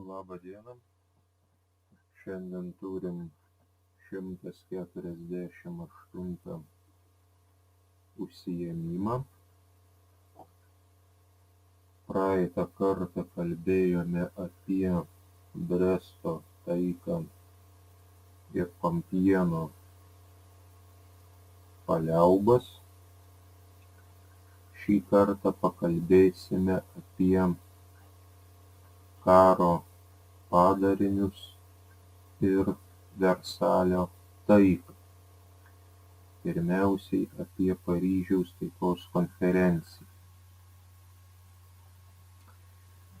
Labą dieną. Šiandien turim 148 užsiėmimą. Praeitą kartą kalbėjome apie Bresto taiką ir Pampieno paliaubas. Šį kartą pakalbėsime apie karo padarinius ir Versalio taiką. Pirmiausiai apie Paryžiaus taikos konferenciją.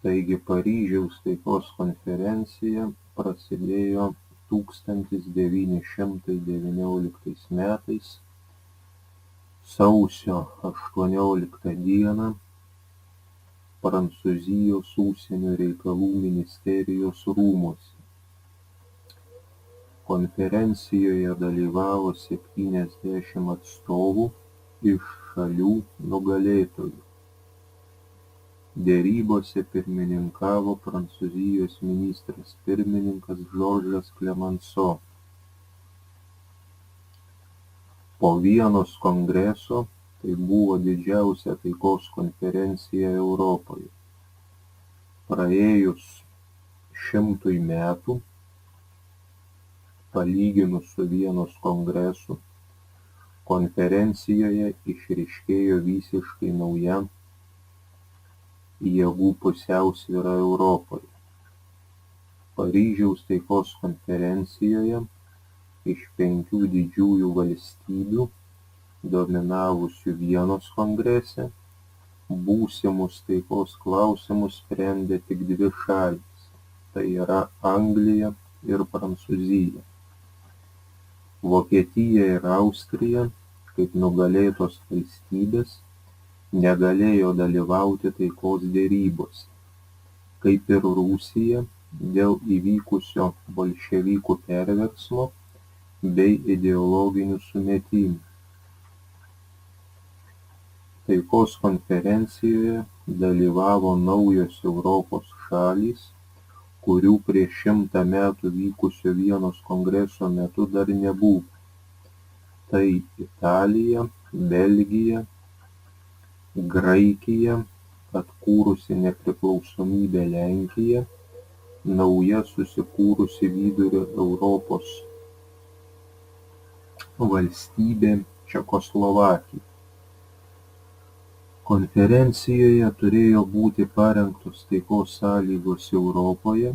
Taigi Paryžiaus taikos konferencija prasidėjo 1919 metais sausio 18 dieną Prancūzijos užsienio reikalų ministerijos rūmuose. Konferencijoje dalyvavo 70 atstovų iš šalių nugalėtojų. Derybose pirmininkavo Prancūzijos ministras pirmininkas Žoržas Klemanso. Po Vienos kongreso, tai buvo didžiausia taikos konferencija Europoje. Praėjus 100 metų, palyginus su Vienos kongresu, konferencijoje išryškėjo visiškai nauja jėgų pusiausvyra Europoje. Paryžiaus taikos konferencijoje iš 5 didžiųjų valstybių, dominavusių Vienos kongrese, būsimus taikos klausimus sprendė tik 2 šalys, tai yra Anglija ir Prancūzija. Vokietija ir Austrija, kaip nugalėtos valstybės, negalėjo dalyvauti taikos derybose, kaip ir Rusija dėl įvykusio bolševikų perversmo bei ideologinių sumetimų. Taikos konferencijoje dalyvavo naujos Europos šalys, kurių prieš 100 metų vykusio Vienos kongreso metu dar nebuvo. Tai Italija, Belgija, Graikija, atkūrusi nepriklausomybę Lenkija, nauja susikūrusi Vidurio Europos valstybė Čekoslovakija. Konferencijoje turėjo būti parengtos taikos sąlygos Europoje,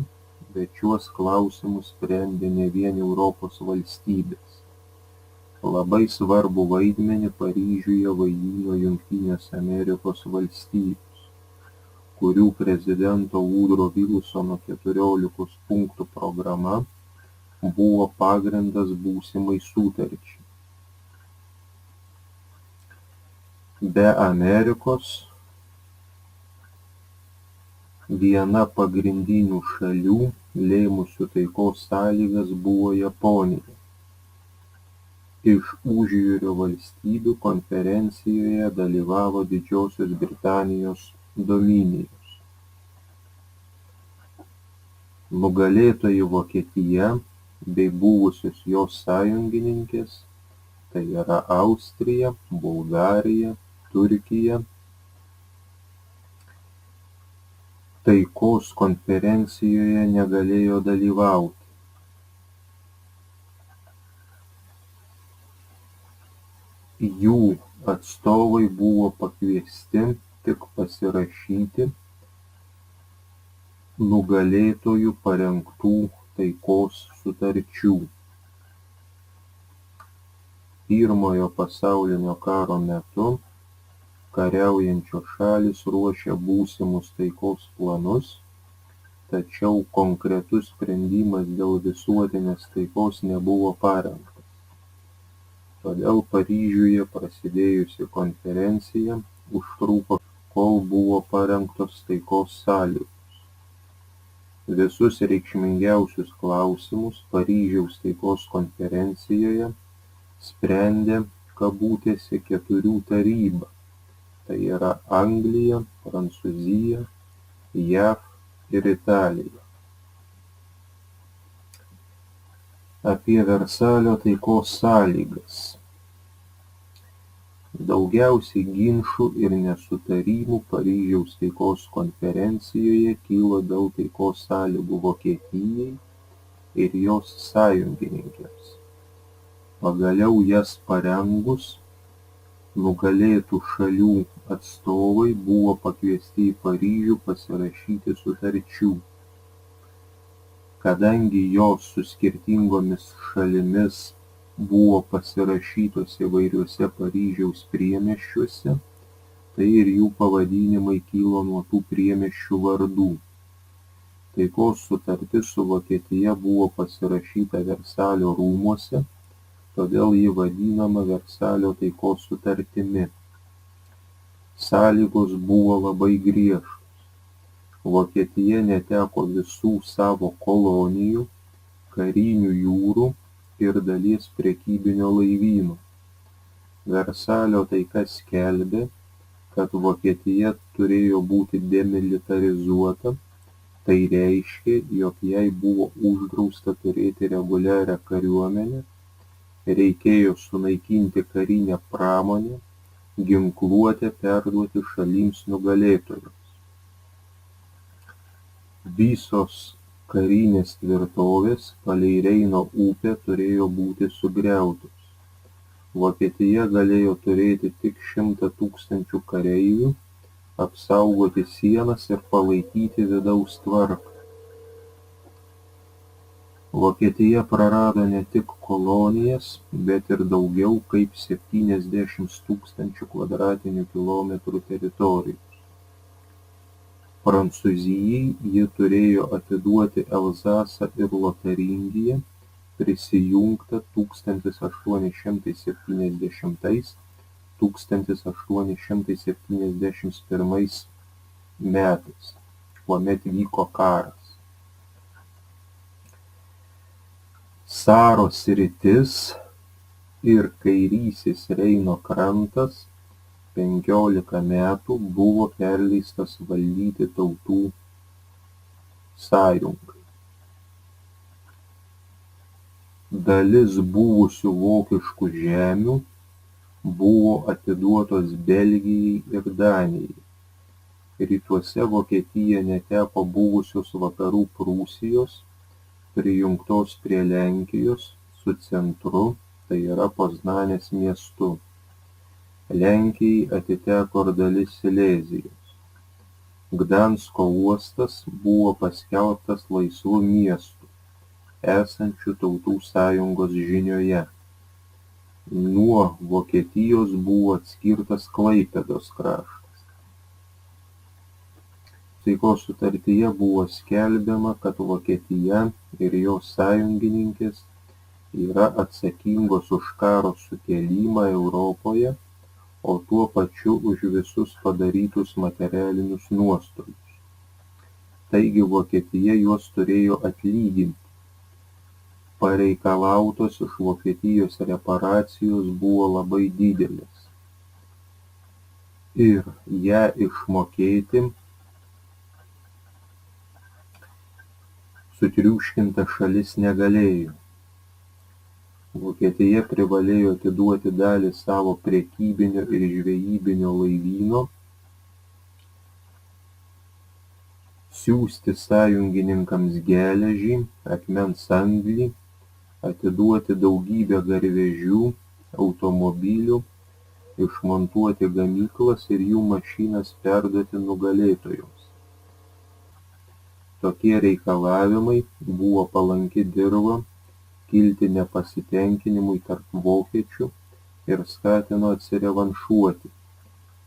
bet šiuos klausimus sprendė ne vien Europos valstybės. Labai svarbų vaidmenį Paryžiuje vaidino Jungtinės Amerikos valstijos, kurių prezidento Woodrow Wilsono 14 punktų programa buvo pagrindas būsimai sutarčiai. Be Amerikos viena pagrindinių šalių, lėmusių taikos sąlygas, buvo Japonija. Iš užjūrio valstybių konferencijoje dalyvavo Didžiosios Britanijos dominijos. Nugalėtoji Vokietija bei buvusios jos sąjungininkės, tai yra Austrija, Bulgarija, Turkija, taikos konferencijoje negalėjo dalyvauti. Jų atstovai buvo pakviesti tik pasirašyti nugalėtojų parengtų taikos sutarčių. Pirmojo pasaulinio karo metu kariaujančios šalys ruošė būsimus taikos planus, tačiau konkretus sprendimas dėl visuotinės taikos nebuvo parengtas. Todėl Paryžiuje prasidėjusi konferencija užtruko, kol buvo parengtos taikos sąlygos. Visus reikšmingiausius klausimus Paryžiaus taikos konferencijoje sprendė kabutėse 4 taryba, tai yra Anglija, Prancūzija, JAV ir Italija. Apie Versalio taikos sąlygas. Daugiausiai ginčų ir nesutarimų Paryžiaus taikos konferencijoje kilo dėl taikos sąlygų Vokietijai ir jos sąjungininkėms. Pagaliau jas parengus, nugalėtų šalių atstovai buvo pakviesti į Paryžių pasirašyti sutarčių. Kadangi jos su skirtingomis šalimis buvo pasirašytos įvairiuose Paryžiaus priemiesčiuose, tai ir jų pavadinimai kilo nuo tų priemiesčių vardų. Taikos sutartis su Vokietija buvo pasirašyta Versalio rūmuose, todėl ji vadinama Versalio taikos sutartimi. Sąlygos buvo labai griežtos. Vokietija neteko visų savo kolonijų, karinių jūrų ir dalies prekybinio laivyno. Versalio taika skelbė, kad Vokietija turėjo būti demilitarizuota, tai reiškė, jog jai buvo uždrausta turėti reguliarią kariuomenę, reikėjo sunaikinti karinę pramonę, ginkluotę perduoti šalims nugalėtojams. Visos karinės tvirtovės palei Reino upę turėjo būti sugriautos. Vokietija galėjo turėti tik 100 000 kareivių, apsaugoti sienas ir palaikyti vidaus tvarką. Vokietija prarado ne tik kolonijas, bet ir daugiau kaip 70 000 kvadratinių kilometrų teritorijos. Prancūzijai ji turėjo atiduoti Elzasą ir Lotaringiją, prisijungtą 1870–1871 metais, kuomet vyko karas. Saro sritis ir kairysis Reino krantas 15 metų buvo perleistas valdyti tautų sąjungai. Dalis buvusių vokiškų žemių buvo atiduotos Belgijai ir Danijai. Rytuose Vokietija neteko buvusios vakarų Prūsijos, prijungtos prie Lenkijos su centru, tai yra Poznanės miestu. Lenkijai atiteko ir dalis Silezijos. Gdansko uostas buvo paskelbtas laisvu miestu, esančiu tautų sąjungos žinioje. Nuo Vokietijos buvo atskirtas Klaipėdos kraštas. Taikos sutartyje buvo skelbiama, kad Vokietija ir jos sąjungininkės yra atsakingos už karo sukėlimą Europoje, o tuo pačiu už visus padarytus materialinius nuostolius. Taigi Vokietija juos turėjo atlyginti. Pareikalautos iš Vokietijos reparacijos buvo labai didelės. Ir ją išmokėti sutriuškinta šalis negalėjo. Vokietija privalėjo atiduoti dalį savo prekybinio ir žvejybinio laivyno, siųsti sąjungininkams geležį, akmens anglį, atiduoti daugybę garvežių, automobilių, išmontuoti gamyklas ir jų mašinas perduoti nugalėtojams. Tokie reikalavimai buvo palanki dirva kilti nepasitenkinimui tarp vokiečių ir skatino atsirevanšuoti.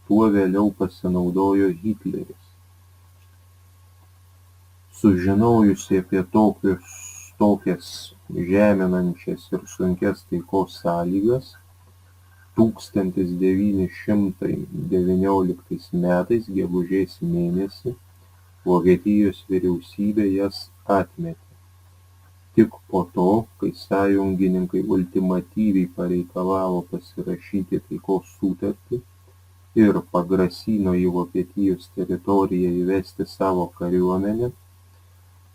Tuo vėliau pasinaudojo Hitleris. Sužinojusi apie tokias žeminančias ir sunkias taikos sąlygas, 1919 metais gegužės mėnesį Vokietijos vyriausybė jas atmetė. Tik po to, kai sąjungininkai ultimatyviai pareikalavo pasirašyti taikos sutartį ir pagrasino į Vokietijos teritoriją įvesti savo kariuomenę,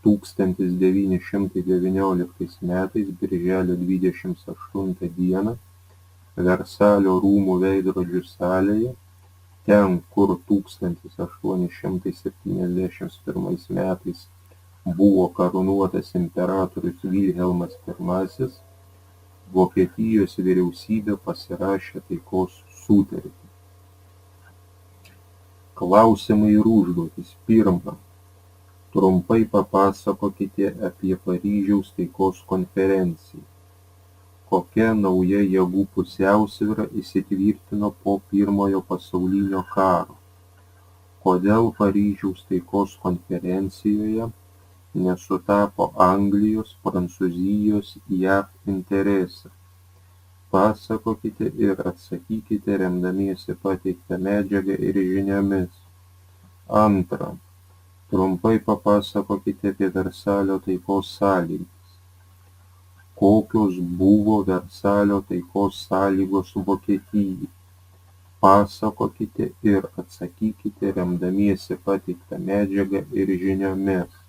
1919 metais birželio 28 dieną Versalio rūmų veidrodžių salėje, ten, kur 1871 metais buvo karūnuotas imperatorius Vilhelmas I, Vokietijos vyriausybė pasirašė taikos sutartį. Klausimai ir užduotys. 1. Trumpai papasakokite apie Paryžiaus taikos konferenciją. Kokia nauja jėgų pusiausvyra įsitvirtino po Pirmojo pasaulinio karo? Kodėl Paryžiaus taikos konferencijoje nesutapo Anglijos, Prancūzijos, JAV interesai? Pasakokite ir atsakykite remdamiesi pateiktą medžiagą ir žiniomis. 2. Trumpai papasakokite apie Versalio taikos sąlygas. Kokios buvo Versalio taikos sąlygos Vokietijai? Pasakokite ir atsakykite remdamiesi pateiktą medžiagą ir žiniomis.